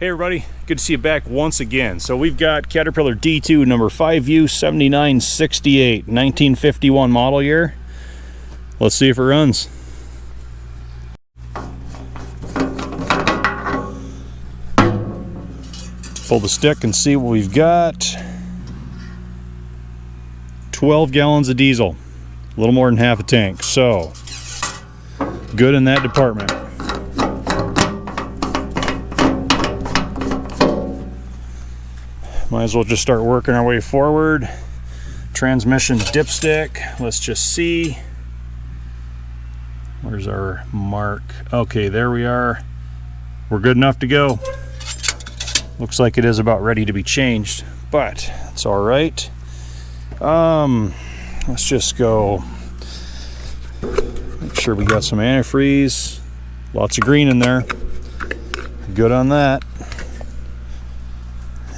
Hey everybody, good to see you back once again. So we've got Caterpillar D2 number 5U7968, 1951 model year. Let's see if it runs. Pull the stick and see what we've got. 12 gallons of diesel, a little more than half a tank, so good in that department. Might as well just start working our way forward. Transmission dipstick, let's just see. Where's our mark? Okay, there we are. We're good enough to go. Looks like it is about ready to be changed, but it's all right. Let's just go. Make sure we got some antifreeze. Lots of green in there. Good on that.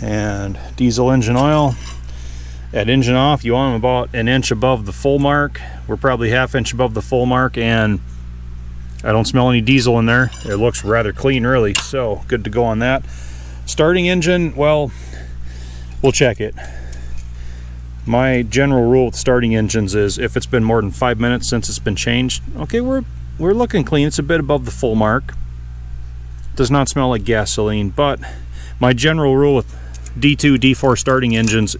And diesel engine oil. At engine off, you want them about an inch above the full mark. We're probably half inch above the full mark, and I don't smell any diesel in there. It looks rather clean, really, so good to go on that. Starting engine, well, we'll check it. My general rule with starting engines is if it's been more than 5 minutes since it's been changed, okay, we're looking clean. It's a bit above the full mark. Does not smell like gasoline, but my general rule with D2, D4 starting engines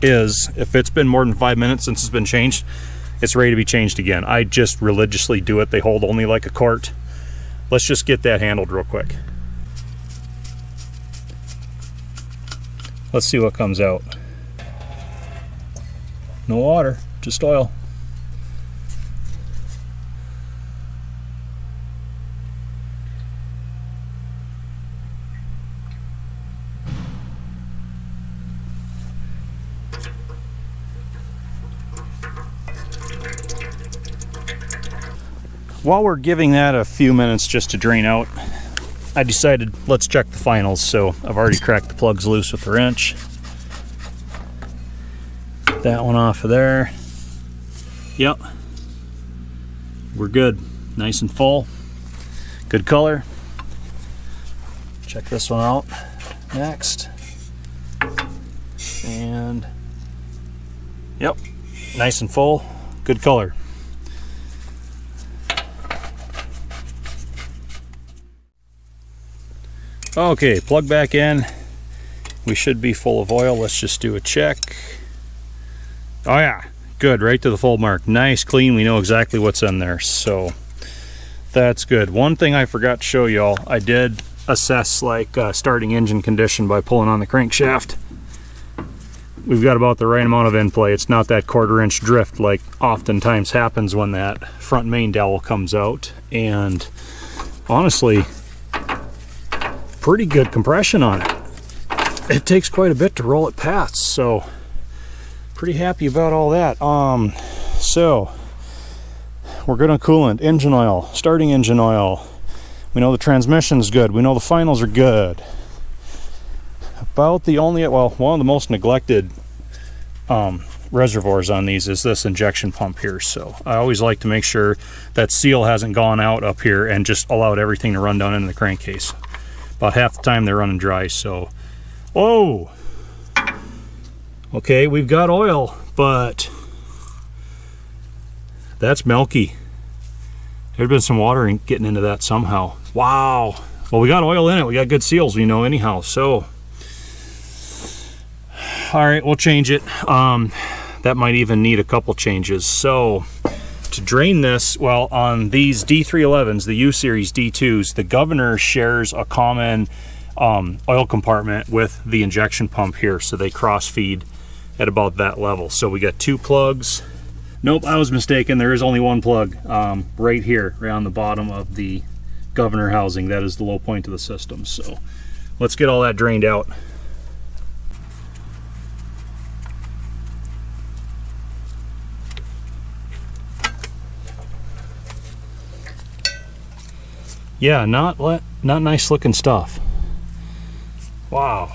is if it's been more than 5 minutes since it's been changed, it's ready to be changed again. I just religiously do it. They hold only like a quart. Let's just get that handled real quick. Let's see what comes out. No water, just oil. While we're giving that a few minutes just to drain out, I decided let's check the finals. So I've already cracked the plugs loose with the wrench. That one off of there. Yep, we're good. Nice and full. Good color. Check this one out next. And yep, nice and full. Good color. Okay, plug back in. We should be full of oil. Let's just do a check. Oh yeah, good, right to the full mark. Nice, clean, we know exactly what's in there, so that's good. One thing I forgot to show y'all, I did assess like starting engine condition by pulling on the crankshaft. We've got about the right amount of in play. It's not that 1/4 inch drift like oftentimes happens when that front main dowel comes out, and honestly, pretty good compression on it. It takes quite a bit to roll it past, so pretty happy about all that. So we're good on coolant, engine oil, starting engine oil. We know the transmission's good. We know the finals are good. About the only, well, one of the most neglected reservoirs on these is this injection pump here. So I always like to make sure that seal hasn't gone out up here and just allowed everything to run down into the crankcase. About half the time they're running dry, so. Oh! Okay, we've got oil, but that's milky. There's been some water getting into that somehow. Wow. Well, we got oil in it. We got good seals, we know, anyhow. So, all right, we'll change it. That might even need a couple changes. So, to drain this, well, on these D311s, the U-Series D2s, the governor shares a common oil compartment with the injection pump here, so they cross feed at about that level. So we got 2 plugs. Nope, I was mistaken. There is only 1 plug right here, right on the bottom of the governor housing. That is the low point of the system. So let's get all that drained out. Yeah, not nice looking stuff. Wow.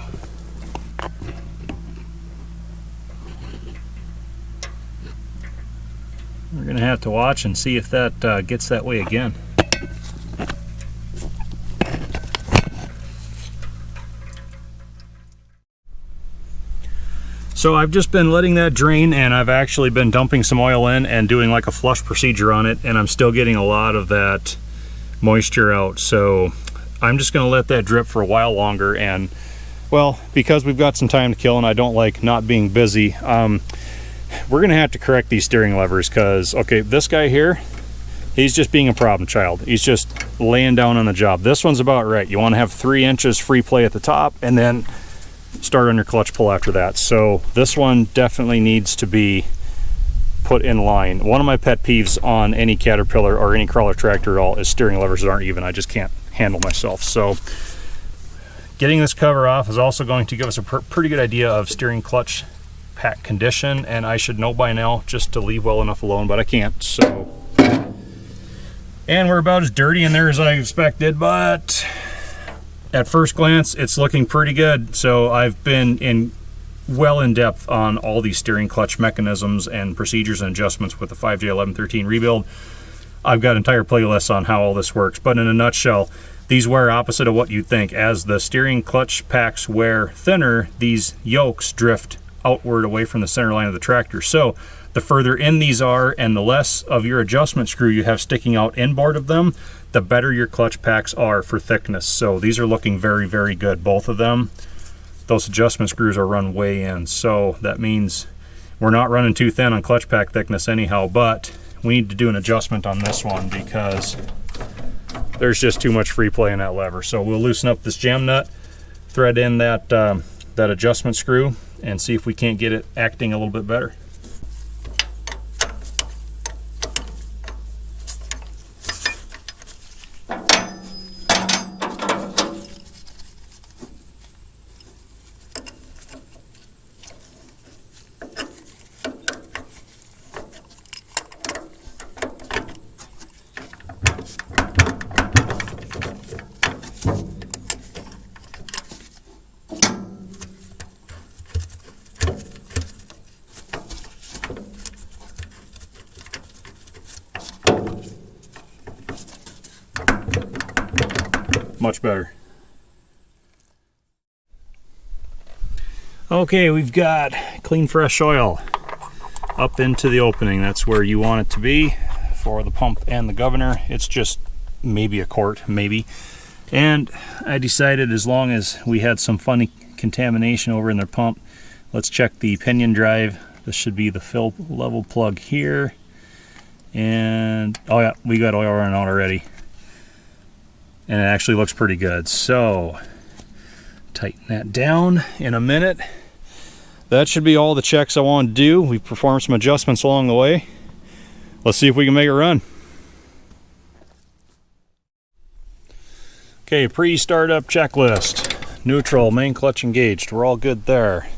We're gonna have to watch and see if that gets that way again. So I've just been letting that drain, and I've actually been dumping some oil in and doing like a flush procedure on it, and I'm still getting a lot of that moisture out. So I'm just gonna let that drip for a while longer, and well, because we've got some time to kill and I don't like not being busy, we're gonna have to correct these steering levers, because okay, this guy here, he's just being a problem child. He's just laying down on the job. This one's about right. You want to have 3 inches free play at the top and then start on your clutch pull after that. So this one definitely needs to be put in line. One of my pet peeves on any Caterpillar or any crawler tractor at all is steering levers that aren't even. I just can't handle myself. So getting this cover off is also going to give us a pretty good idea of steering clutch pack condition, and I should know by now just to leave well enough alone, but I can't. So, and we're about as dirty in there as I expected, but at first glance it's looking pretty good. So I've been well in depth on all these steering clutch mechanisms and procedures and adjustments with the 5J1113 rebuild. I've got entire playlists on how all this works, but in a nutshell, these wear opposite of what you'd think. As the steering clutch packs wear thinner, these yokes drift outward away from the center line of the tractor. So the further in these are and the less of your adjustment screw you have sticking out inboard of them, the better your clutch packs are for thickness. So these are looking very, very good, both of them. Those adjustment screws are run way in, so that means we're not running too thin on clutch pack thickness anyhow, but we need to do an adjustment on this one because there's just too much free play in that lever. So we'll loosen up this jam nut, thread in that that adjustment screw, and see if we can't get it acting a little bit better. Much better. Okay, we've got clean fresh oil up into the opening. That's where you want it to be for the pump and the governor. It's just maybe a quart, maybe. And I decided, as long as we had some funny contamination over in their pump, let's check the pinion drive. This should be the fill level plug here. And oh yeah, we got oil running out already. And it actually looks pretty good. So tighten that down in a minute. That should be all the checks I want to do. We performed some adjustments along the way. Let's see if we can make it run. Okay, pre-startup checklist. Neutral, main clutch engaged. We're all good there.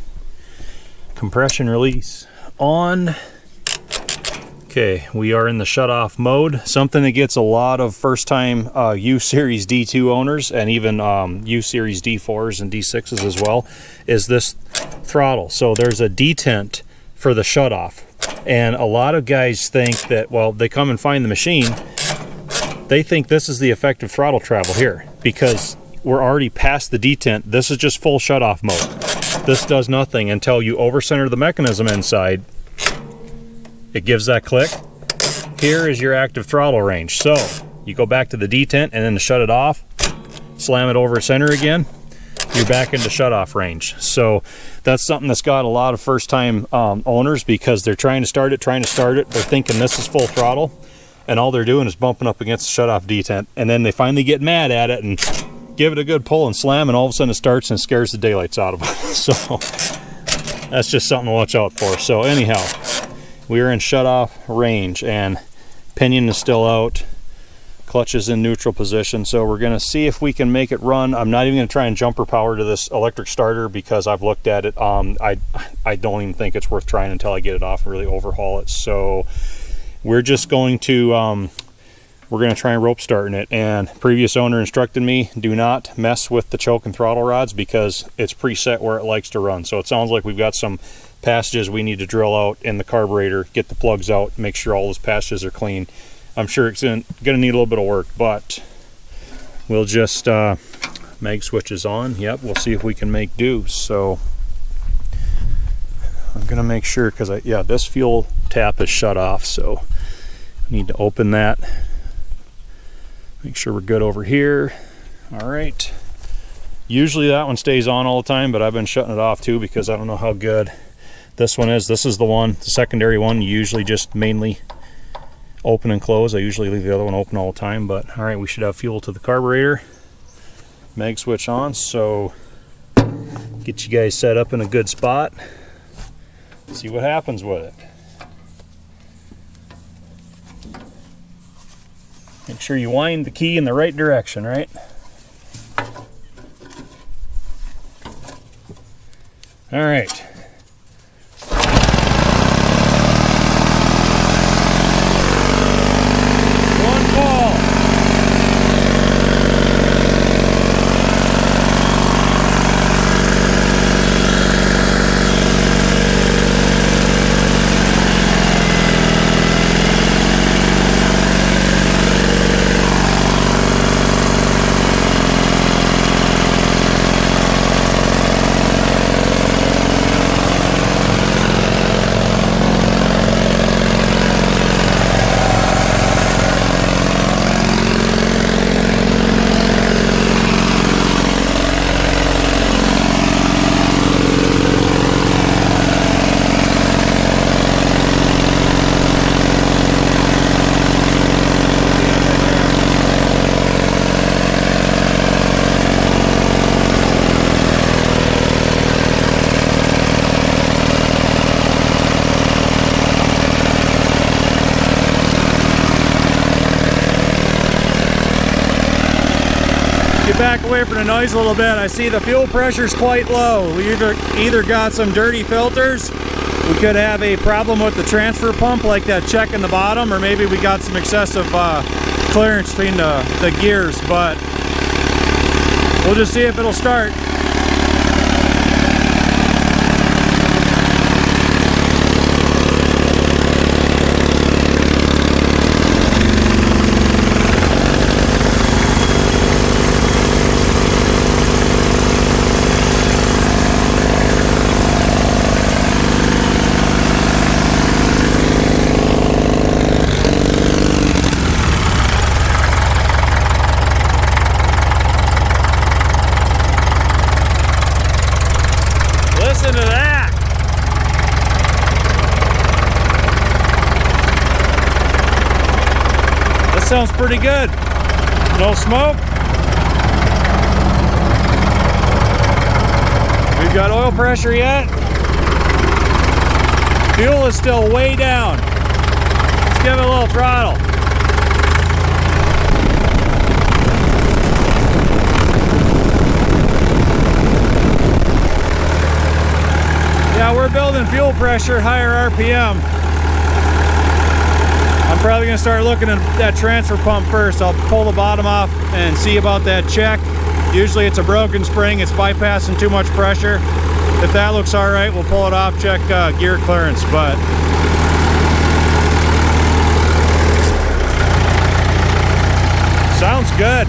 Compression release on. Okay, we are in the shut-off mode. Something that gets a lot of first-time U-Series D2 owners, and even U-Series D4s and D6s as well, is this throttle. So there's a detent for the shut-off. And a lot of guys think that, well, they come and find the machine, they think this is the effective throttle travel here, because we're already past the detent. This is just full shut-off mode. This does nothing until you over-center the mechanism inside. It gives that click. Here is your active throttle range. So you go back to the detent and then to shut it off, slam it over center again, you're back into shut off range. So that's something that's got a lot of first time owners, because they're trying to start it. They're thinking this is full throttle, and all they're doing is bumping up against the shut off detent, and then they finally get mad at it and give it a good pull and slam, and all of a sudden it starts and scares the daylights out of them. So that's just something to watch out for. So anyhow, we are in shut-off range, and pinion is still out. Clutch is in neutral position, so we're going to see if we can make it run. I'm not even going to try and jumper power to this electric starter, because I've looked at it. I don't even think it's worth trying until I get it off and really overhaul it. So we're just going to try and rope starting it. And previous owner instructed me, do not mess with the choke and throttle rods, because it's preset where it likes to run. So it sounds like we've got some passages we need to drill out in the carburetor, get the plugs out, make sure all those passages are clean. I'm sure it's gonna need a little bit of work, but we'll just mag switches on. Yep, we'll see if we can make do. So I'm gonna make sure, because yeah, this fuel tap is shut off, so I need to open that. Make sure we're good over here. All right. Usually that one stays on all the time, but I've been shutting it off too because I don't know how good this one is. This is the one, the secondary one, you usually just mainly open and close. I usually leave the other one open all the time, but all right, we should have fuel to the carburetor. Mag switch on, so get you guys set up in a good spot. See what happens with it. Make sure you wind the key in the right direction, right? All right. One ball. Back away from the noise a little bit. I see the fuel pressure is quite low. We either got some dirty filters, we could have a problem with the transfer pump like that check in the bottom, or maybe we got some excessive clearance between the gears, but we'll just see if it'll start. Listen to that. That sounds pretty good. No smoke. We've got oil pressure yet. Fuel is still way down. Let's give it a little throttle. Yeah, we're building fuel pressure, higher RPM. I'm probably gonna start looking at that transfer pump first. I'll pull the bottom off and see about that check. Usually it's a broken spring, it's bypassing too much pressure. If that looks all right, we'll pull it off, check gear clearance, but sounds good.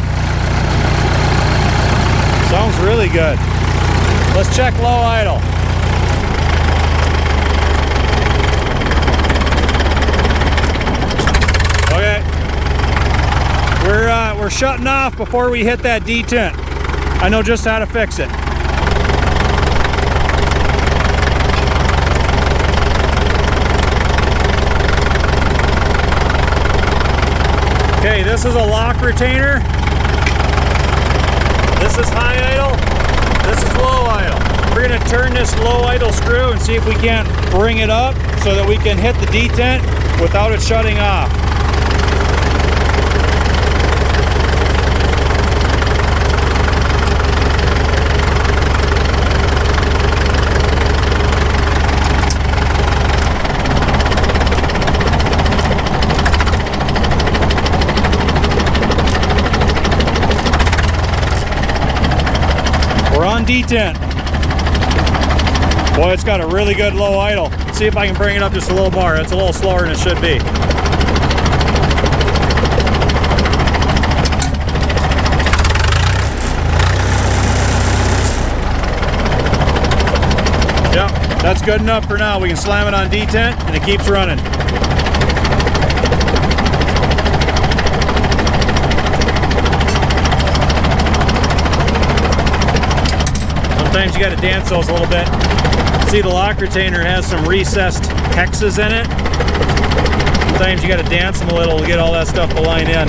Sounds really good. Let's check low idle. Okay, we're shutting off before we hit that detent. I know just how to fix it. Okay, this is a lock retainer. This is high idle. This is low idle. We're gonna turn this low idle screw and see if we can't bring it up so that we can hit the detent without it shutting off. We're on detent. Boy, it's got a really good low idle. Let's see if I can bring it up just a little more. It's a little slower than it should be. Yep. That's good enough for now. We can slam it on detent and it keeps running. Sometimes you got to dance those a little bit. See, the lock retainer has some recessed hexes in it. Sometimes you got to dance them a little to get all that stuff to line in.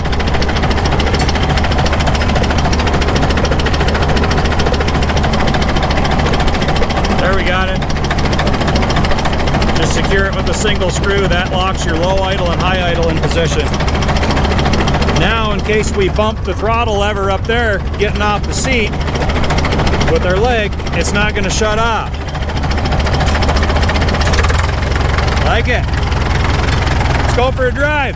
There, we got it. Just secure it with a single screw. That locks your low idle and high idle in position. Now, in case we bump the throttle lever up there, getting off the seat with our leg, it's not going to shut off. Like it. Let's go for a drive.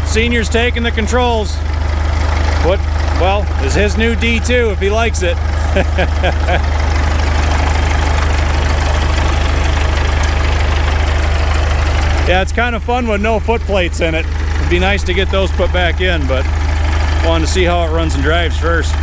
Senior's taking the controls. What, well, is his new D2 if he likes it. Yeah, it's kind of fun with no foot plates in it. It'd be nice to get those put back in, but wanted to see how it runs and drives first.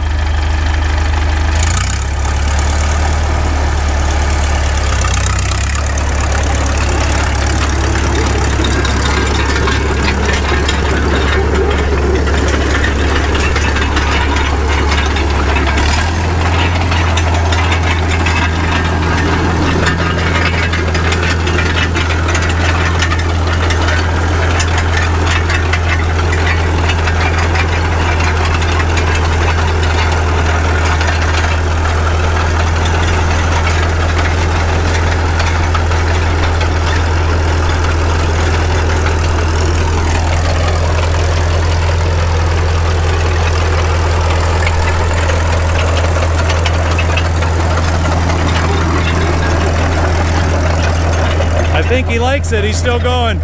I think he likes it. He's still going.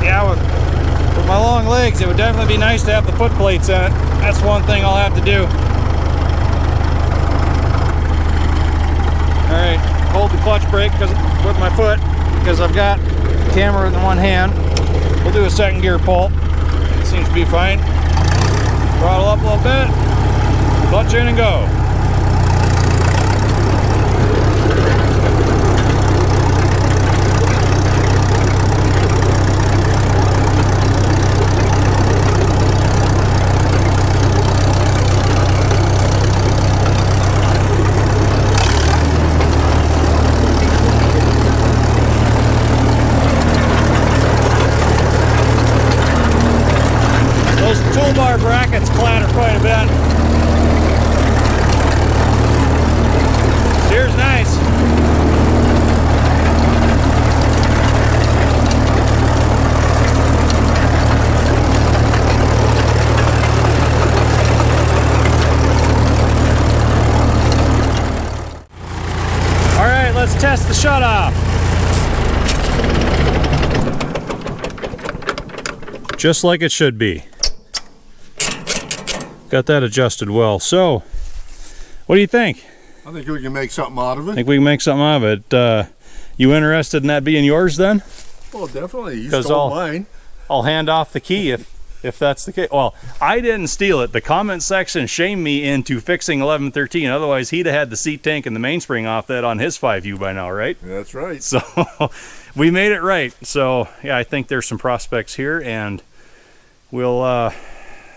Yeah, with my long legs, it would definitely be nice to have the foot plates in it. That's one thing I'll have to do. All right, hold the clutch brake with my foot because I've got the camera in one hand. We'll do a second gear pull. It seems to be fine. Throttle up a little bit. Clutch in and go. Those toolbar brackets clatter quite a bit. Steers nice. All right, let's test the shutoff. Just like it should be. Got that adjusted well. So, what do you think? I think we can make something out of it. Think we can make something out of it. You interested in that being yours then? Well, definitely. You stole mine. I'll hand off the key if that's the case. Well, I didn't steal it. The comment section shamed me into fixing 1113. Otherwise, he'd have had the seat tank and the mainspring off that on his 5U by now, right? That's right. So, we made it right. So, yeah, I think there's some prospects here, and we'll...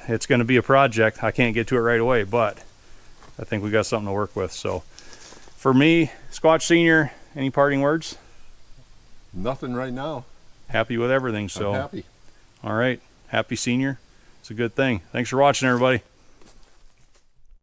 it's going to be a project. I can't get to it right away, but I think we got something to work with. So for me, Squatch Senior, any parting words? Nothing right now. Happy with everything. So I'm happy. All right. Happy Senior. It's a good thing. Thanks for watching, everybody.